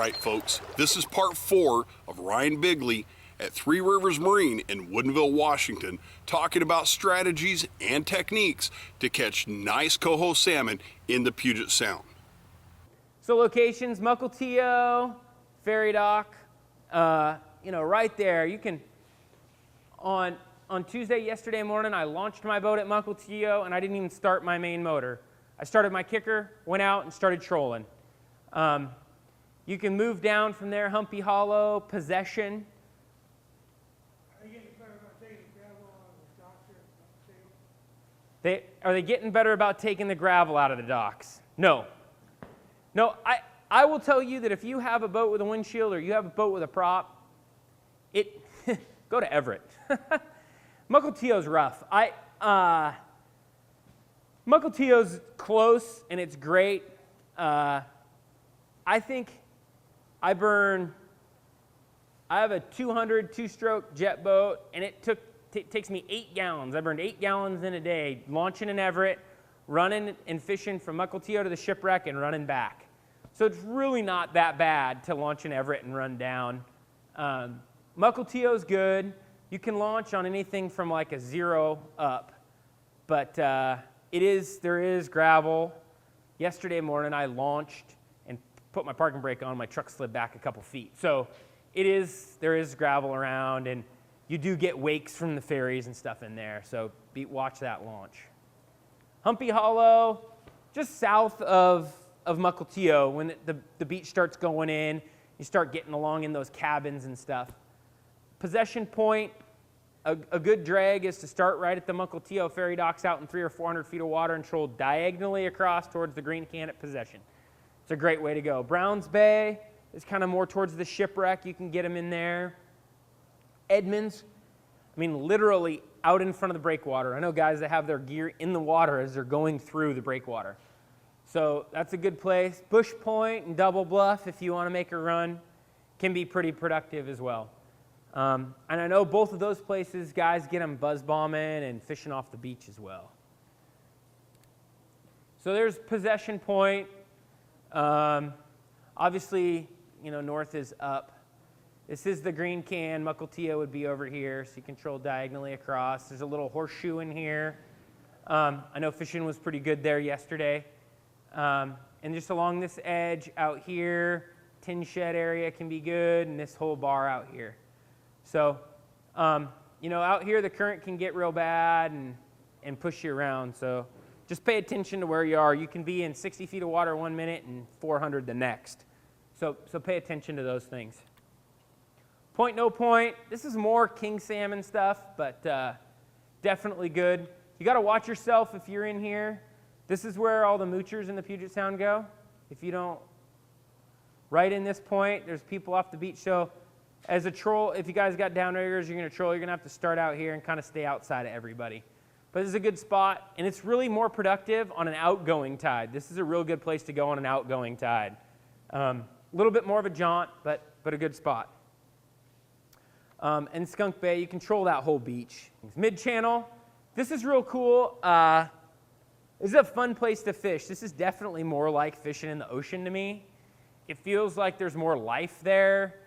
right, folks, this is part 4 of Ryan Bigley at Three Rivers Marine in Woodinville, Washington, talking about strategies and techniques to catch nice coho salmon in the Puget Sound. So locations, Mukilteo, ferry dock, right there. You can, on Tuesday, yesterday morning, I launched my boat at Mukilteo and I didn't even start my main motor. I started my kicker, went out and started trolling. You can move down from there, Humpy Hollow, Possession. Are they getting better about taking the gravel out of the docks? No. No, I will tell you that if you have a boat with a windshield or you have a boat with a prop, go to Everett. Mukilteo's rough. Mukilteo's close and it's great. I think I have a 200 two-stroke jet boat and it takes me 8 gallons. I burned 8 gallons in a day launching in Everett, running and fishing from Mukilteo to the shipwreck and running back. So it's really not that bad to launch in Everett and run down. Mukilteo's good. You can launch on anything from like a 0 up, but there is gravel. Yesterday morning I launched and put my parking brake on. My truck slid back a couple feet. So there is gravel around, and you do get wakes from the ferries and stuff in there. So watch that launch. Humpy Hollow, just south of Mukilteo, when the beach starts going in, you start getting along in those cabins and stuff. Possession Point, a good drag is to start right at the Mukilteo ferry docks out in 300 or 400 feet of water and troll diagonally across towards the green can at Possession. It's a great way to go. Browns Bay is kind of more towards the shipwreck. You can get them in there. Edmonds, literally out in front of the breakwater. I know guys that have their gear in the water as they're going through the breakwater. So that's a good place. Bush Point and Double Bluff, if you want to make a run, can be pretty productive as well. And I know both of those places, guys get them buzz bombing and fishing off the beach as well. So there's Possession Point. Obviously, north is up. This is the green can. Mukilteo would be over here, so you can troll diagonally across. There's a little horseshoe in here. I know fishing was pretty good there yesterday. And just along this edge out here, tin shed area can be good, and this whole bar out here. So, out here the current can get real bad and push you around. So just pay attention to where you are. You can be in 60 feet of water 1 minute and 400 the next. So pay attention to those things. Point, no point. This is more king salmon stuff, but definitely good. You got to watch yourself if you're in here. This is where all the moochers in the Puget Sound go. If you don't, right in this point, there's people off the beach. So as a troll, if you guys got downriggers, you're going to troll, you're going to have to start out here and kind of stay outside of everybody. But this is a good spot, and it's really more productive on an outgoing tide. This is a real good place to go on an outgoing tide. A little bit more of a jaunt, but a good spot. And Skunk Bay, you control that whole beach. Mid-channel, this is real cool. This is a fun place to fish. This is definitely more like fishing in the ocean to me. It feels like there's more life there.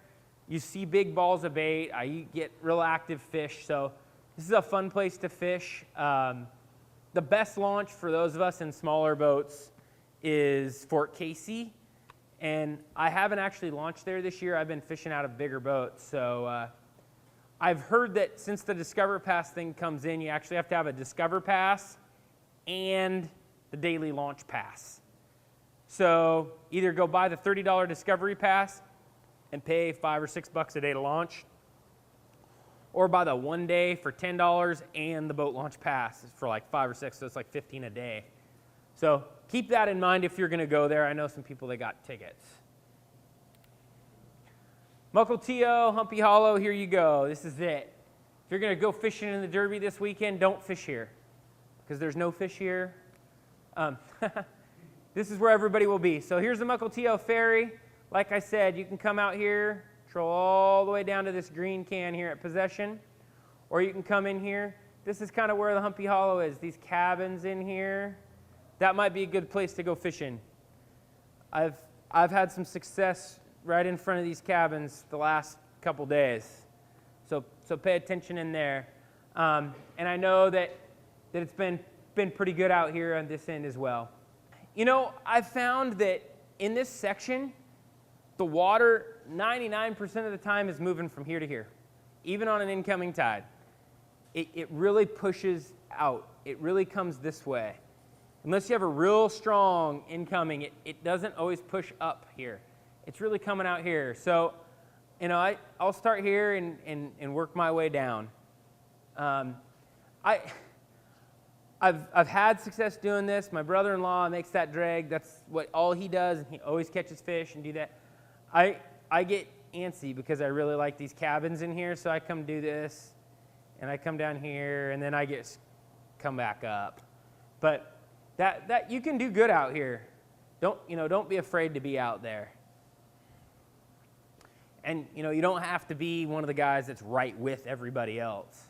You see big balls of bait. You get real active fish. So this is a fun place to fish. The best launch for those of us in smaller boats is Fort Casey. And I haven't actually launched there this year. I've been fishing out of bigger boats. So I've heard that since the Discover Pass thing comes in, you actually have to have a Discover Pass and the daily launch pass. So either go buy the $30 Discovery Pass and pay $5 or $6 a day to launch, or buy the 1 day for $10 and the boat launch pass for like $5 or $6, so it's like $15 a day. So keep that in mind if you're going to go there. I know some people that got tickets. Mukilteo, Humpy Hollow, here you go. This is it. If you're going to go fishing in the Derby this weekend, don't fish here because there's no fish here. This is where everybody will be. So here's the Mukilteo Ferry. Like I said, you can come out here, troll all the way down to this green can here at Possession, or you can come in here. This is kind of where the Humpy Hollow is. These cabins in here, that might be a good place to go fishing. I've had some success right in front of these cabins the last couple days. So pay attention in there. And I know that it's been pretty good out here on this end as well. You know, I found that in this section, the water 99% of the time is moving from here to here, even on an incoming tide. It really pushes out. It really comes this way. Unless you have a real strong incoming, it doesn't always push up here. It's really coming out here. So, you know, I'll start here and work my way down. I've had success doing this. My brother-in-law makes that drag. That's what all he does, and he always catches fish and do that. I get antsy because I really like these cabins in here, so I come do this, and I come down here, and then I come back up. But that you can do good out here. Don't be afraid to be out there. And you don't have to be one of the guys that's right with everybody else.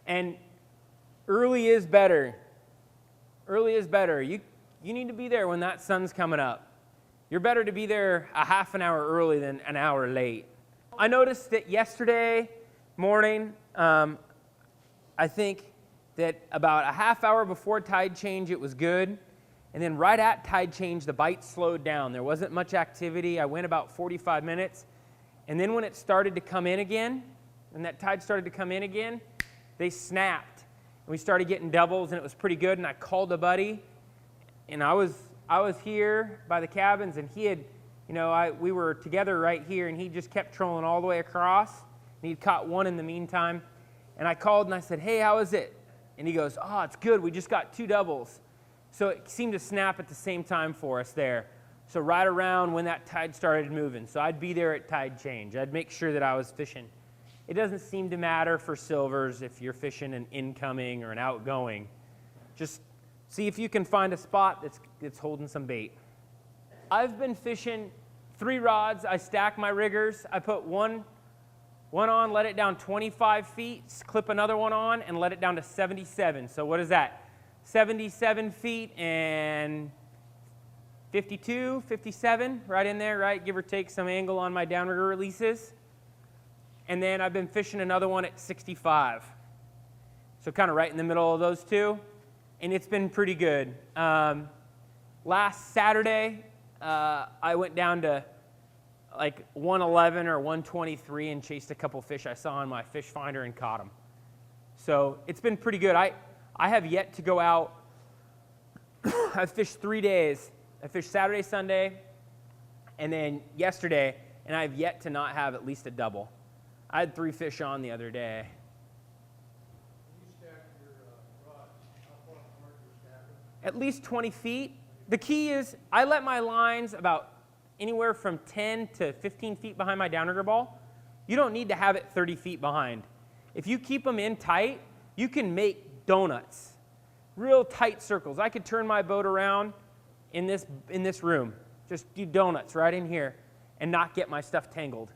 And early is better. Early is better. You need to be there when that sun's coming up. You're better to be there a half an hour early than an hour late. I noticed that yesterday morning, I think that about a half hour before tide change, it was good. And then right at tide change, the bite slowed down. There wasn't much activity. I went about 45 minutes. And then when it started to come in again, when that tide started to come in again, they snapped. And we started getting doubles, and it was pretty good. And I called a buddy, and I was here by the cabins, and he had, we were together right here, and he just kept trolling all the way across. And he'd caught one in the meantime. And I called, and I said, "Hey, how is it?" And he goes, "Oh, it's good. We just got 2 doubles." So it seemed to snap at the same time for us there. So right around when that tide started moving. So I'd be there at tide change. I'd make sure that I was fishing. It doesn't seem to matter for silvers if you're fishing an incoming or an outgoing. Just see if you can find a spot that's holding some bait. I've been fishing 3 rods. I stack my riggers. I put one on, let it down 25 feet, clip another one on, and let it down to 77. So what is that? 77 feet and 52, 57, right in there, right? Give or take some angle on my downrigger releases. And then I've been fishing another one at 65. So kind of right in the middle of those two. And it's been pretty good. Last Saturday, I went down to like 111 or 123 and chased a couple fish I saw on my fish finder and caught them. So it's been pretty good. I have yet to go out. I've fished 3 days. I fished Saturday, Sunday, and then yesterday, and I've yet to not have at least a double. I had 3 fish on the other day. You stack your rod. How far apart do you stack it? At least 20 feet. The key is I let my lines about anywhere from 10 to 15 feet behind my downrigger ball. You don't need to have it 30 feet behind. If you keep them in tight, you can make donuts, real tight circles. I could turn my boat around in this room, just do donuts right in here and not get my stuff tangled.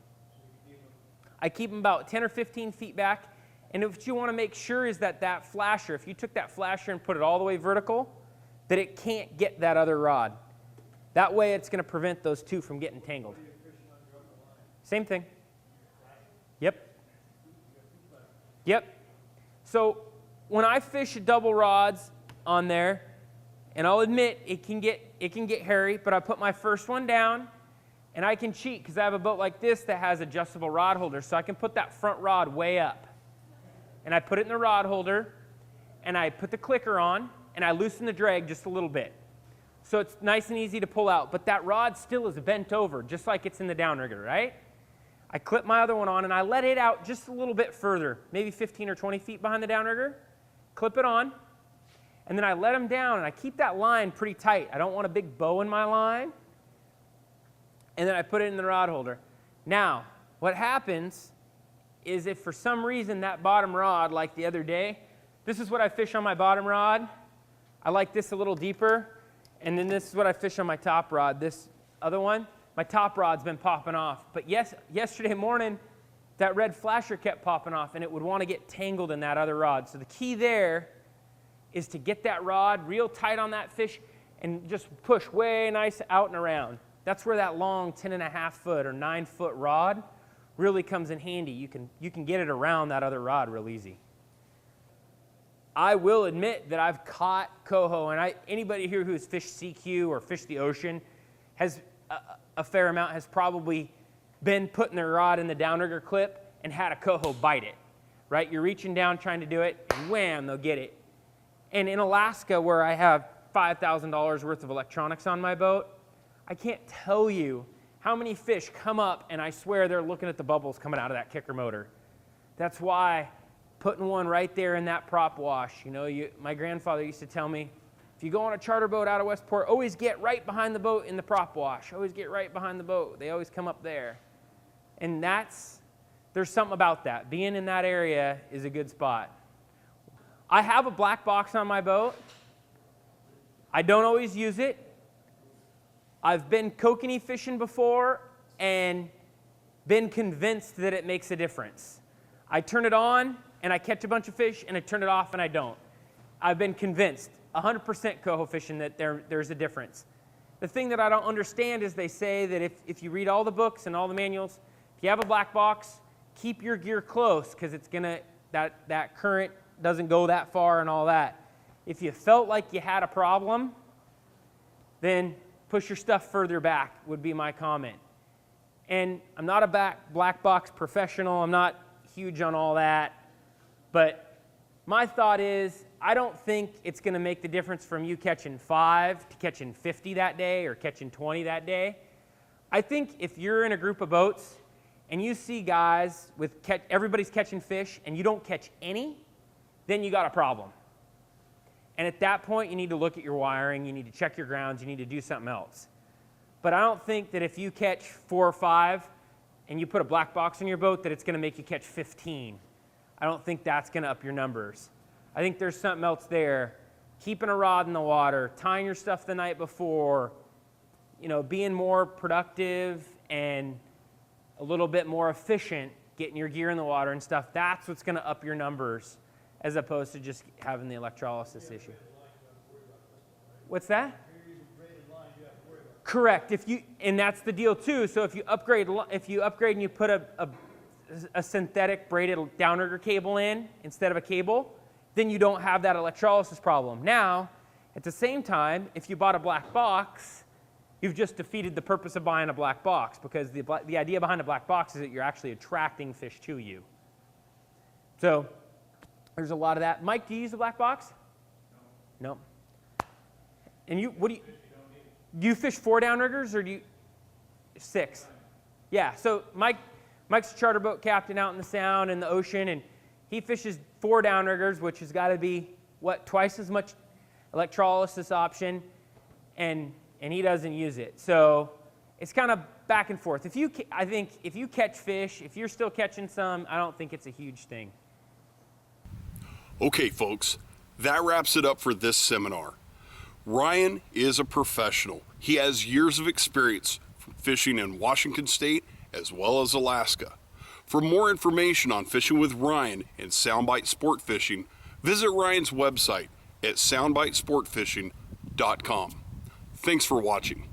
I keep them about 10 or 15 feet back, and what you want to make sure is that flasher, if you took that flasher and put it all the way vertical, that it can't get that other rod. That way it's going to prevent those 2 from getting tangled. Same thing. Yep. Yep. So when I fish double rods on there, and I'll admit it can get hairy, but I put my first one down, and I can cheat because I have a boat like this that has adjustable rod holders, so I can put that front rod way up. And I put it in the rod holder, and I put the clicker on, and I loosen the drag just a little bit. So it's nice and easy to pull out, but that rod still is bent over, just like it's in the downrigger, right? I clip my other one on, and I let it out just a little bit further, maybe 15 or 20 feet behind the downrigger, clip it on, and then I let them down, and I keep that line pretty tight. I don't want a big bow in my line. And then I put it in the rod holder. Now, what happens is if for some reason that bottom rod, like the other day, this is what I fish on my bottom rod. I like this a little deeper. And then this is what I fish on my top rod. This other one, my top rod's been popping off. But yesterday morning, that red flasher kept popping off, and it would want to get tangled in that other rod. So the key there is to get that rod real tight on that fish and just push way nice out and around. That's where that long 10.5 foot or 9 foot rod really comes in handy. You can get it around that other rod real easy. I will admit that I've caught coho, and anybody here who has fished CQ or fished the ocean has a fair amount has probably been putting their rod in the downrigger clip and had a coho bite it, right? You're reaching down trying to do it, and wham, they'll get it. And in Alaska, where I have $5,000 worth of electronics on my boat, I can't tell you how many fish come up, and I swear they're looking at the bubbles coming out of that kicker motor. That's why putting one right there in that prop wash, my grandfather used to tell me, if you go on a charter boat out of Westport, always get right behind the boat in the prop wash. Always get right behind the boat. They always come up there. And there's something about that. Being in that area is a good spot. I have a black box on my boat. I don't always use it. I've been kokanee fishing before and been convinced that it makes a difference. I turn it on and I catch a bunch of fish, and I turn it off and I don't. I've been convinced, 100% coho fishing, that there's a difference. The thing that I don't understand is they say that if you read all the books and all the manuals, if you have a black box, keep your gear close, because it's that current doesn't go that far and all that. If you felt like you had a problem, then push your stuff further back would be my comment. And I'm not a black box professional. I'm not huge on all that. But my thought is, I don't think it's going to make the difference from you catching 5 to catching 50 that day or catching 20 that day. I think if you're in a group of boats and you see guys everybody's catching fish and you don't catch any, then you got a problem. And at that point, you need to look at your wiring, you need to check your grounds, you need to do something else. But I don't think that if you catch 4 or 5 and you put a black box in your boat, that it's going to make you catch 15. I don't think that's going to up your numbers. I think there's something else there. Keeping a rod in the water, tying your stuff the night before, being more productive and a little bit more efficient, getting your gear in the water and stuff, that's what's going to up your numbers, as opposed to just having the electrolysis issue. What's that? Correct. And that's the deal too. So if you upgrade and you put a synthetic braided downrigger cable in instead of a cable, then you don't have that electrolysis problem. Now, at the same time, if you bought a black box, you've just defeated the purpose of buying a black box, because the idea behind a black box is that you're actually attracting fish to you. So there's a lot of that. Mike, do you use a black box? No. And do you fish 4 downriggers, or do you 6? Yeah. So Mike's a charter boat captain out in the Sound and the ocean, and he fishes 4 downriggers, which has got to be twice as much electrolysis option, and he doesn't use it. So it's kind of back and forth. I think if you catch fish, if you're still catching some, I don't think it's a huge thing. Okay, folks, that wraps it up for this seminar. Ryan is a professional. He has years of experience from fishing in Washington State as well as Alaska. For more information on fishing with Ryan and Soundbite Sport Fishing, visit Ryan's website at soundbitesportfishing.com. Thanks for watching.